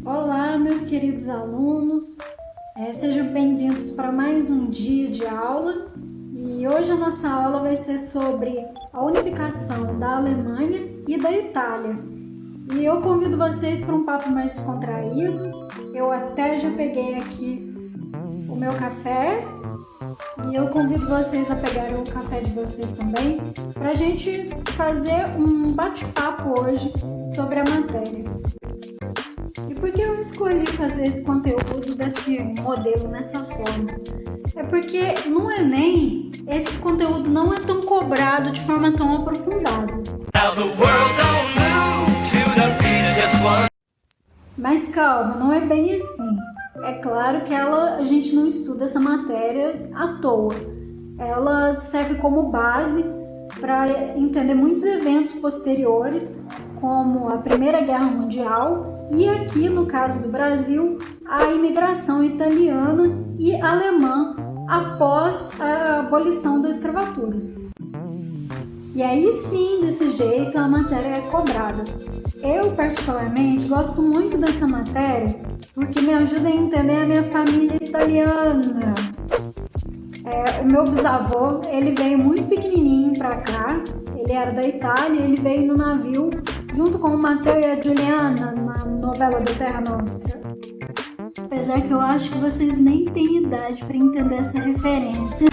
Olá, meus queridos alunos, sejam bem-vindos para mais um dia de aula e hoje a nossa aula vai ser sobre a unificação da Alemanha e da Itália. E eu convido vocês para um papo mais descontraído. Eu até já peguei aqui o meu café e eu convido vocês a pegarem o café de vocês também para a gente fazer um bate-papo hoje sobre a matéria. E por que eu escolhi fazer esse conteúdo desse modelo, nessa forma? É porque no Enem, esse conteúdo não é tão cobrado de forma tão aprofundada. Mas calma, não é bem assim. É claro que a gente não estuda essa matéria à toa. Ela serve como base para entender muitos eventos posteriores, como a Primeira Guerra Mundial e aqui, no caso do Brasil, a imigração italiana e alemã após a abolição da escravatura. E aí sim, desse jeito, a matéria é cobrada. Eu, particularmente, gosto muito dessa matéria porque me ajuda a entender a minha família italiana. O meu bisavô, ele veio muito pequenininho para cá, ele era da Itália, ele veio no navio junto com o Matteo e a Giuliana na novela do Terra Nostra. Apesar que eu acho que vocês nem têm idade para entender essa referência,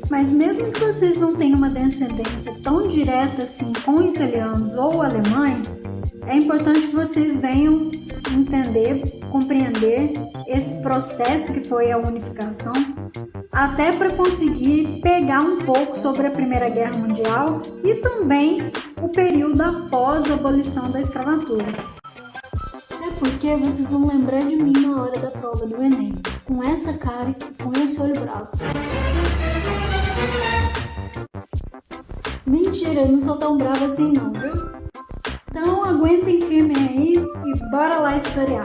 mas mesmo que vocês não tenham uma descendência tão direta assim com italianos ou alemães, é importante que vocês venham entender, compreender esse processo que foi a unificação, até para conseguir pegar um pouco sobre a Primeira Guerra Mundial e também o período após a abolição da escravatura. Até porque vocês vão lembrar de mim na hora da prova do Enem, com essa cara e com esse olho bravo. Mentira, eu não sou tão brava assim não, viu? Então aguentem firme aí e bora lá historiar.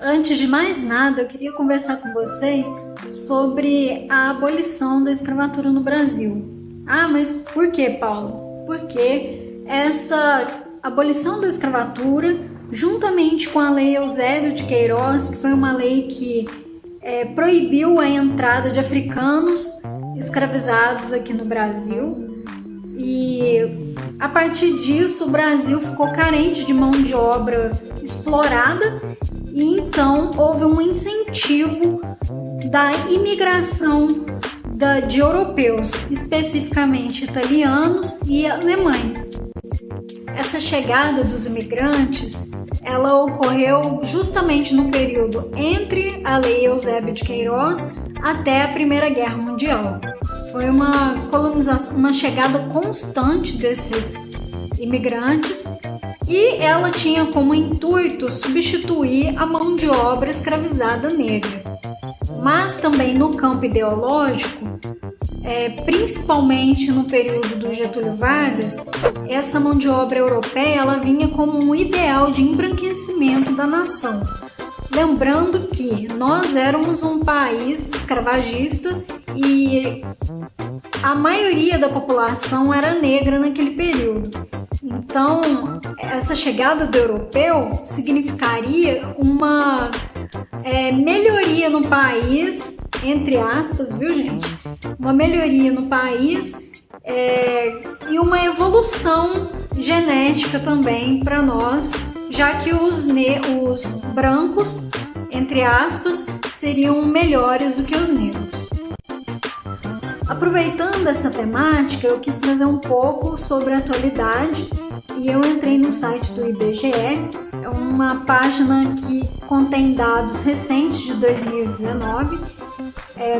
Antes de mais nada, eu queria conversar com vocês sobre a abolição da escravatura no Brasil. Ah, mas por que, Paulo? Porque essa abolição da escravatura, juntamente com a Lei Eusébio de Queiroz, que foi uma lei que proibiu a entrada de africanos escravizados aqui no Brasil, e a partir disso o Brasil ficou carente de mão de obra explorada. E então houve um incentivo da imigração de europeus, especificamente italianos e alemães. Essa chegada dos imigrantes, ela ocorreu justamente no período entre a Lei Eusébio de Queiroz até a Primeira Guerra Mundial. Foi uma colonização, uma chegada constante desses imigrantes, e ela tinha como intuito substituir a mão de obra escravizada negra. Mas também no campo ideológico, principalmente no período do Getúlio Vargas, essa mão de obra europeia ela vinha como um ideal de embranquecimento da nação. Lembrando que nós éramos um país escravagista e a maioria da população era negra naquele período. Então, essa chegada do europeu significaria uma melhoria no país, entre aspas, viu, gente? Uma melhoria no país e uma evolução genética também para nós, já que os brancos, entre aspas, seriam melhores do que os negros. Aproveitando essa temática, eu quis trazer um pouco sobre a atualidade e eu entrei no site do IBGE, é uma página que contém dados recentes de 2019,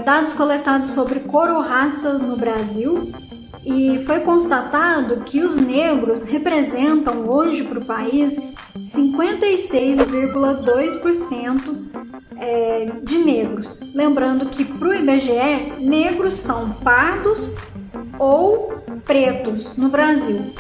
dados coletados sobre cor ou raça no Brasil, e foi constatado que os negros representam hoje para o país 56,2% de negros. Lembrando que para o IBGE, negros são pardos ou pretos no Brasil.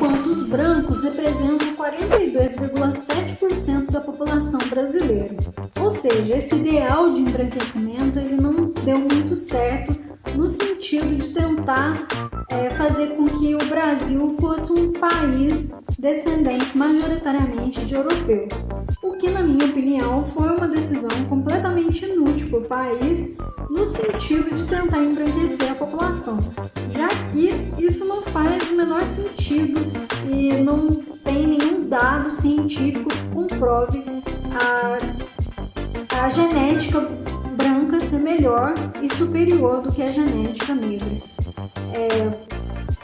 enquanto os brancos representam 42,7% da população brasileira. Ou seja, esse ideal de embranquecimento ele não deu muito certo no sentido de tentar fazer com que o Brasil fosse um país descendente majoritariamente de europeus, o que, na minha opinião, foi uma decisão completamente inútil para o país no sentido de tentar embranquecer a população, já que isso não faz o menor sentido e não tem nenhum dado científico que comprove a genética branca ser melhor e superior do que a genética negra.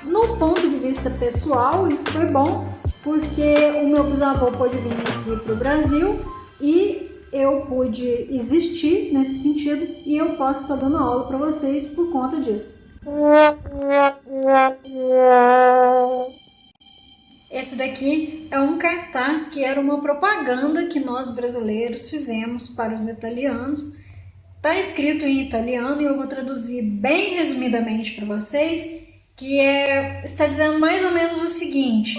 No ponto de vista pessoal, isso foi bom, porque o meu bisavô pôde vir aqui para o Brasil e eu pude existir nesse sentido e eu posso estar dando aula para vocês por conta disso. Esse daqui é um cartaz que era uma propaganda que nós brasileiros fizemos para os italianos. Está escrito em italiano e eu vou traduzir bem resumidamente para vocês, que está dizendo mais ou menos o seguinte: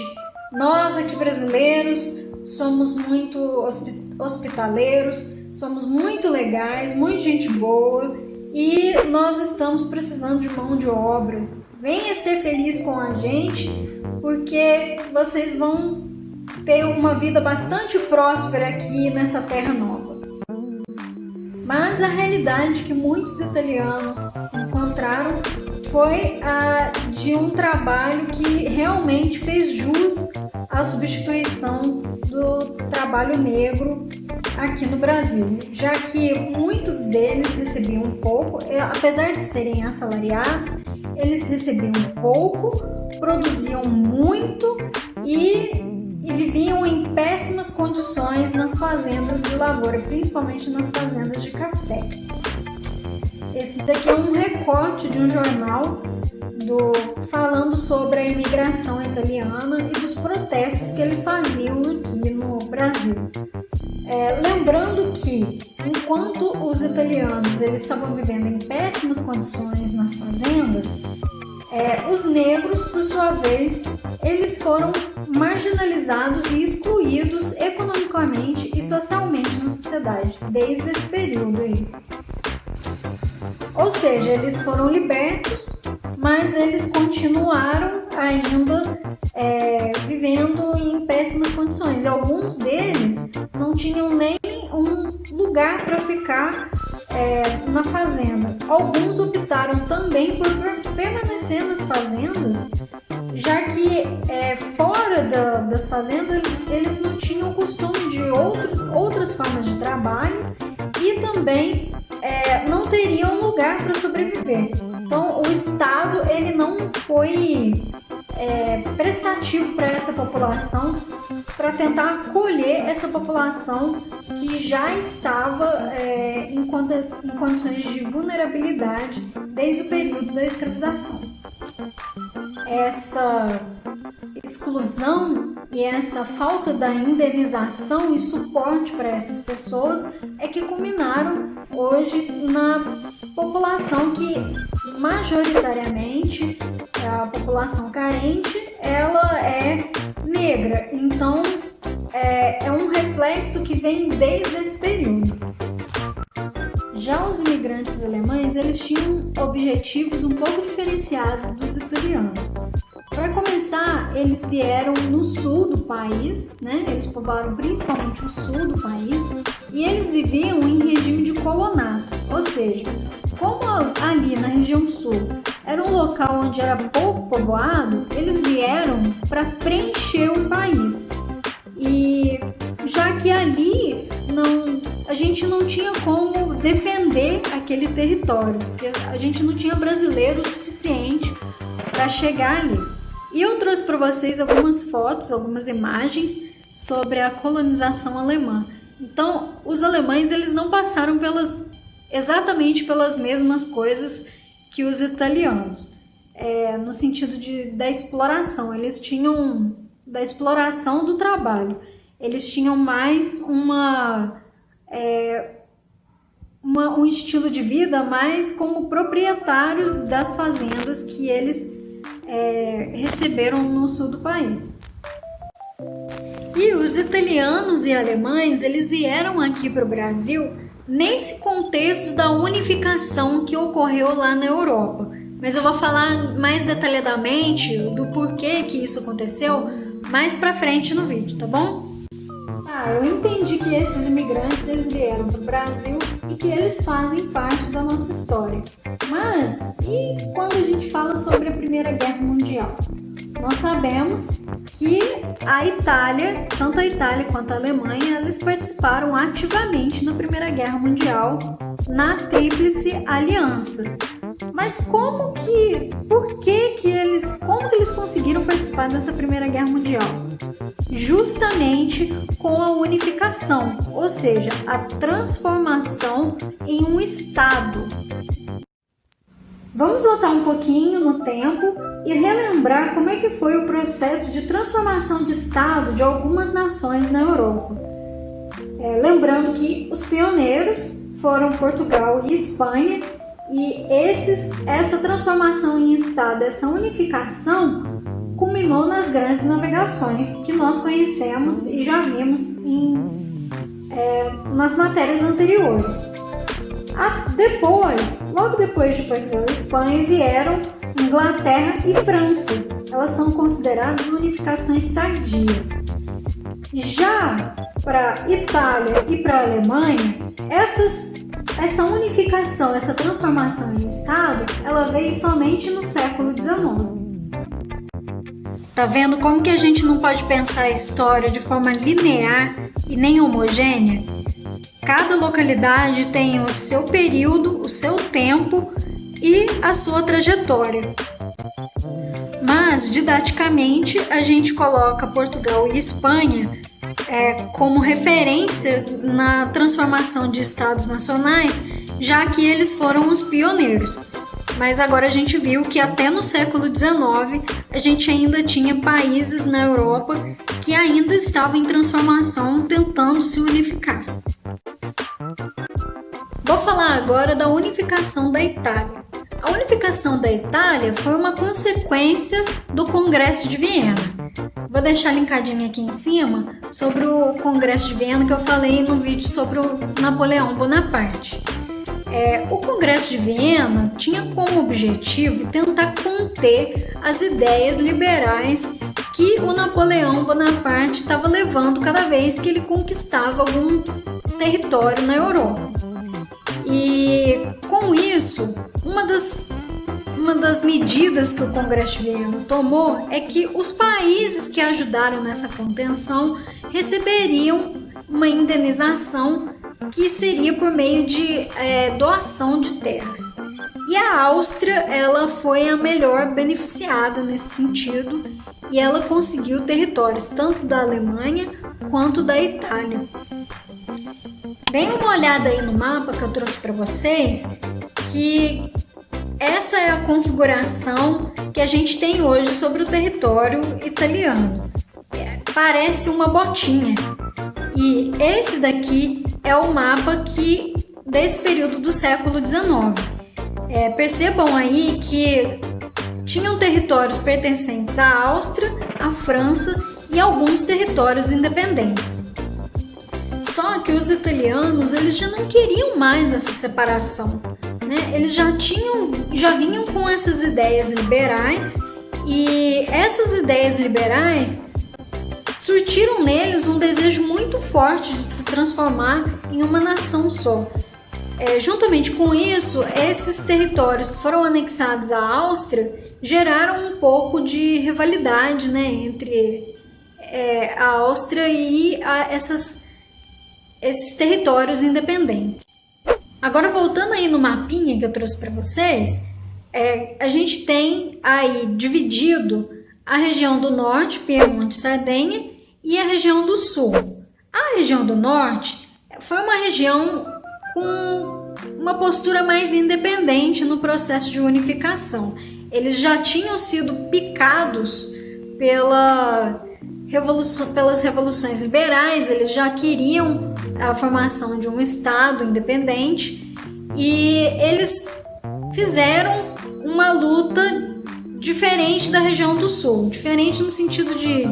nós aqui brasileiros somos muito hospitaleiros, somos muito legais, muita gente boa e nós estamos precisando de mão de obra. Venha ser feliz com a gente, porque vocês vão ter uma vida bastante próspera aqui nessa terra nova. Mas a realidade que muitos italianos encontraram foi a de um trabalho que realmente fez jus à substituição do trabalho negro aqui no Brasil, já que muitos deles recebiam pouco, apesar de serem assalariados, eles recebiam pouco, produziam muito e viviam em péssimas condições nas fazendas de lavoura, principalmente nas fazendas de café. Esse daqui é um recorte de um jornal falando sobre a imigração italiana e dos protestos que eles faziam aqui no Brasil. Lembrando que, enquanto os italianos eles estavam vivendo em péssimas condições nas fazendas, os negros, por sua vez, eles foram marginalizados e excluídos economicamente e socialmente na sociedade, desde esse período aí. Ou seja, eles foram libertos, mas eles continuaram ainda vivendo em péssimas condições. E alguns deles não tinham nem um lugar para ficar na fazenda. Alguns optaram também por permanecer nas fazendas, já que fora das fazendas eles não tinham costume de outras formas de trabalho e também não teriam lugar para sobreviver. Então o Estado ele não foi prestativo para essa população, para tentar acolher essa população que já estava em condições de vulnerabilidade desde o período da escravização. Essa exclusão e essa falta da indenização e suporte para essas pessoas é que culminaram hoje na população que majoritariamente a população carente, ela é negra. Então é um reflexo que vem desde esse período. Já os imigrantes alemães, eles tinham objetivos um pouco diferenciados dos italianos. Para começar, eles vieram no sul do país, né? Eles povoaram principalmente o sul do país e eles viviam em regime de colonato, ou seja, como ali na região sul era um local onde era pouco povoado, eles vieram para preencher o país. E já que ali a gente não tinha como defender aquele território, porque a gente não tinha brasileiro o suficiente para chegar ali. E eu trouxe para vocês algumas fotos, algumas imagens sobre a colonização alemã. Então, os alemães eles não passaram exatamente pelas mesmas coisas que os italianos, no sentido da exploração. Eles tinham da exploração do trabalho. Eles tinham mais um estilo de vida mais como proprietários das fazendas que eles receberam no sul do país. E os italianos e alemães, eles vieram aqui para o Brasil nesse contexto da unificação que ocorreu lá na Europa. Mas eu vou falar mais detalhadamente do porquê que isso aconteceu mais para frente no vídeo, tá bom? Eu entendi que esses imigrantes eles vieram para o Brasil e que eles fazem parte da nossa história. Mas e quando a gente fala sobre a Primeira Guerra Mundial? Nós sabemos que a Itália, tanto a Itália quanto a Alemanha, eles participaram ativamente na Primeira Guerra Mundial, na Tríplice Aliança. Mas como que eles conseguiram participar dessa Primeira Guerra Mundial? Justamente com a unificação, ou seja, a transformação em um Estado. Vamos voltar um pouquinho no tempo e relembrar como é que foi o processo de transformação de Estado de algumas nações na Europa. Lembrando que os pioneiros foram Portugal e Espanha, e essa transformação em Estado, essa unificação, culminou nas grandes navegações que nós conhecemos e já vimos nas matérias anteriores. Logo depois de Portugal e Espanha, vieram Inglaterra e França. Elas são consideradas unificações tardias. Já para Itália e para Alemanha, essa unificação, essa transformação em Estado, ela veio somente no século XIX. Tá vendo como que a gente não pode pensar a história de forma linear e nem homogênea? Cada localidade tem o seu período, o seu tempo e a sua trajetória. Mas, didaticamente, a gente coloca Portugal e Espanha como referência na transformação de estados nacionais, já que eles foram os pioneiros. Mas agora a gente viu que até no século XIX a gente ainda tinha países na Europa que ainda estavam em transformação, tentando se unificar. Vou falar agora da unificação da Itália. A unificação da Itália foi uma consequência do Congresso de Viena. Vou deixar linkadinho aqui em cima sobre o Congresso de Viena que eu falei no vídeo sobre o Napoleão Bonaparte. O Congresso de Viena tinha como objetivo tentar conter as ideias liberais que o Napoleão Bonaparte estava levando cada vez que ele conquistava algum território na Europa. E com isso, uma das medidas que o Congresso de Viena tomou é que os países que ajudaram nessa contenção receberiam uma indenização que seria por meio de doação de terras. E a Áustria, ela foi a melhor beneficiada nesse sentido e ela conseguiu territórios tanto da Alemanha quanto da Itália. Deem uma olhada aí no mapa que eu trouxe para vocês, que essa é a configuração que a gente tem hoje sobre o território italiano. Parece uma botinha. E esse daqui é o mapa desse período do século XIX. Percebam aí que tinham territórios pertencentes à Áustria, à França e alguns territórios independentes. Só que os italianos eles já não queriam mais essa separação, né? Eles já vinham com essas ideias liberais, e essas ideias liberais surtiram neles um desejo muito forte de se transformar em uma nação só. Juntamente com isso, esses territórios que foram anexados à Áustria geraram um pouco de rivalidade, né, entre a Áustria e esses territórios independentes. Agora, voltando aí no mapinha que eu trouxe para vocês, a gente tem aí dividido a região do norte, Piemonte e Sardenha, e a região do sul. A região do norte foi uma região com uma postura mais independente no processo de unificação. Eles já tinham sido picados pelas revoluções liberais, eles já queriam a formação de um estado independente e eles fizeram uma luta diferente da região do sul, diferente no sentido de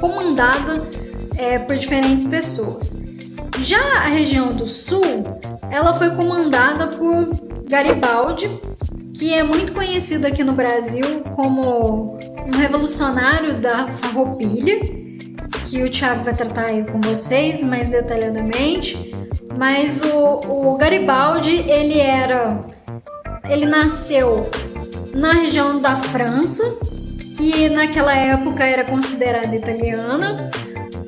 comandada por diferentes pessoas. Já a região do sul, ela foi comandada por Garibaldi, que é muito conhecido aqui no Brasil como um revolucionário da Farroupilha, que o Thiago vai tratar aí com vocês mais detalhadamente. Mas o Garibaldi, ele nasceu na região da França, que naquela época era considerada italiana,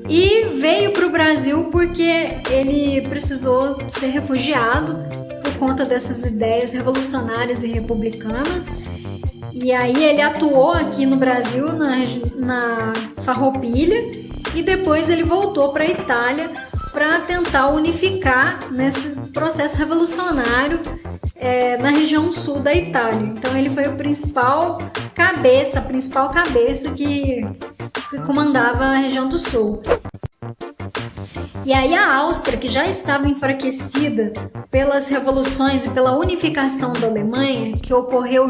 e veio para o Brasil porque ele precisou ser refugiado por conta dessas ideias revolucionárias e republicanas. E aí ele atuou aqui no Brasil, na Farroupilha, e depois ele voltou para a Itália para tentar unificar nesse processo revolucionário na região sul da Itália. Então ele foi a principal cabeça que comandava a região do sul. E aí a Áustria, que já estava enfraquecida pelas revoluções e pela unificação da Alemanha, que ocorreu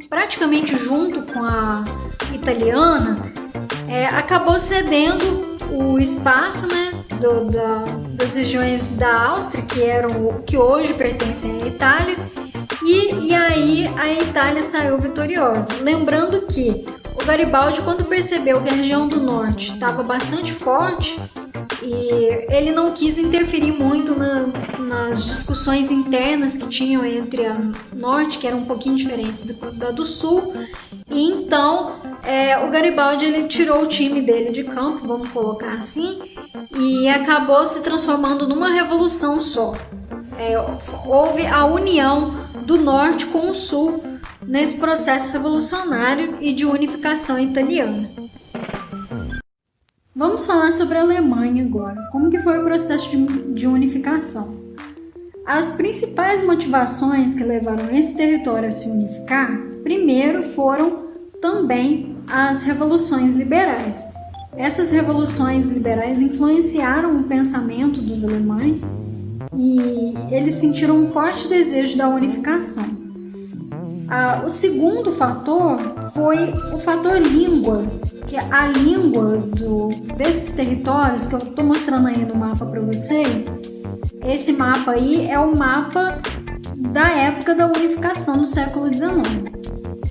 praticamente junto com a italiana, acabou cedendo o espaço, né, das regiões da Áustria, que hoje pertencem à Itália, e aí a Itália saiu vitoriosa. Lembrando que o Garibaldi, quando percebeu que a região do norte estava bastante forte, e ele não quis interferir muito nas discussões internas que tinham entre a norte, que era um pouquinho diferente da do sul, e então o Garibaldi ele tirou o time dele de campo, vamos colocar assim, e acabou se transformando numa revolução só. Houve a união do norte com o sul nesse processo revolucionário e de unificação italiana. Vamos falar sobre a Alemanha agora. Como que foi o processo de unificação? As principais motivações que levaram esse território a se unificar, primeiro foram também as revoluções liberais. Essas revoluções liberais influenciaram o pensamento dos alemães e eles sentiram um forte desejo da unificação. O segundo fator foi o fator língua, que a língua desses territórios, que eu estou mostrando aí no mapa para vocês. Esse mapa aí é o mapa da época da unificação do século XIX.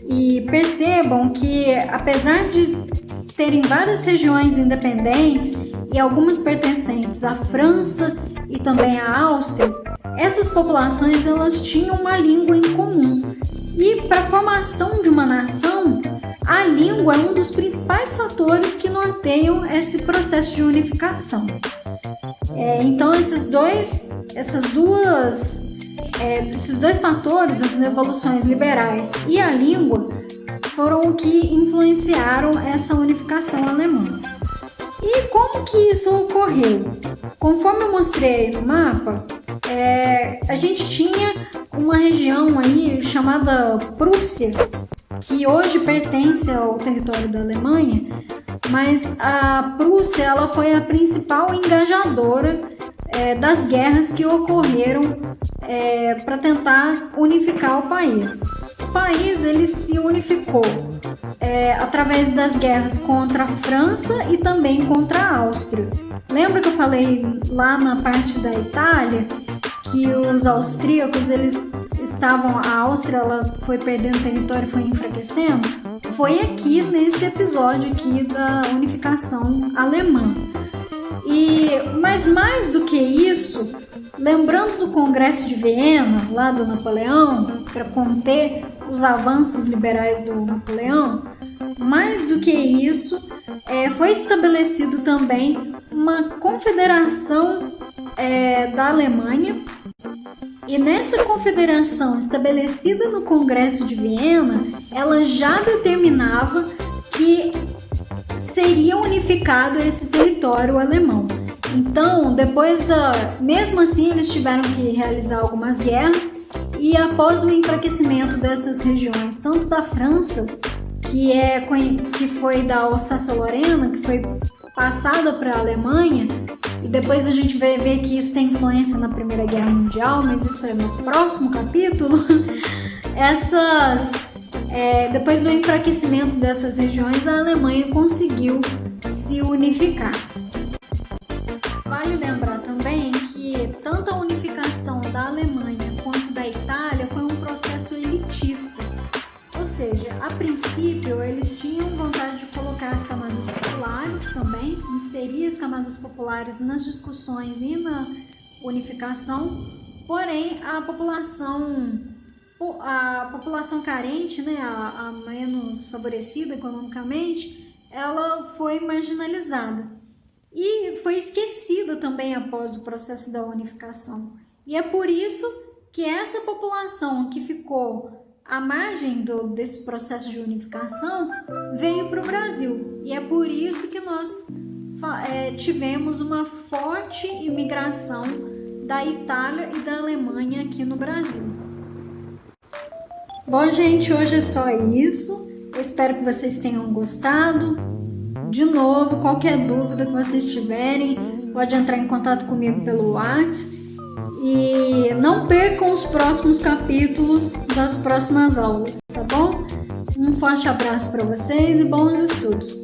E percebam que, apesar de terem várias regiões independentes e algumas pertencentes à França e também à Áustria, essas populações elas tinham uma língua em comum. E para a formação de uma nação, a língua é um dos principais fatores que norteiam esse processo de unificação. Então esses dois fatores, as revoluções liberais e a língua, foram o que influenciaram essa unificação alemã. E como que isso ocorreu? Conforme eu mostrei aí no mapa, a gente tinha uma região aí chamada Prússia, que hoje pertence ao território da Alemanha, mas a Prússia ela foi a principal engajadora das guerras que ocorreram para tentar unificar o país. O país ele se unificou através das guerras contra a França e também contra a Áustria. Lembra que eu falei lá na parte da Itália que os austríacos a Áustria ela foi perdendo território e foi enfraquecendo? Foi aqui nesse episódio aqui da unificação alemã. Mas mais do que isso, lembrando do Congresso de Viena, lá do Napoleão, para conter os avanços liberais do Napoleão, mais do que isso, foi estabelecido também uma confederação da Alemanha. E nessa confederação estabelecida no Congresso de Viena, ela já determinava que seria unificado esse território alemão. Então, mesmo assim, eles tiveram que realizar algumas guerras e após o enfraquecimento dessas regiões, tanto da França, que foi da Alsácia-Lorena, que foi passada para a Alemanha, e depois a gente vai ver que isso tem influência na Primeira Guerra Mundial, mas isso é no próximo capítulo. Depois do enfraquecimento dessas regiões, a Alemanha conseguiu se unificar. Vale lembrar também que tanto a unificação da Alemanha quanto da Itália foi um processo elitista. Ou seja, a princípio eles tinham vontade de colocar as camadas populares também, inserir as camadas populares nas discussões e na unificação, porém a população carente, né, a menos favorecida economicamente, ela foi marginalizada e foi esquecida também após o processo da unificação. E é por isso que essa população que ficou à margem desse processo de unificação veio para o Brasil. E é por isso que nós tivemos uma forte imigração da Itália e da Alemanha aqui no Brasil. Bom, gente, hoje é só isso. Eu espero que vocês tenham gostado. De novo, qualquer dúvida que vocês tiverem, pode entrar em contato comigo pelo WhatsApp. E não percam os próximos capítulos das próximas aulas, tá bom? Um forte abraço para vocês e bons estudos!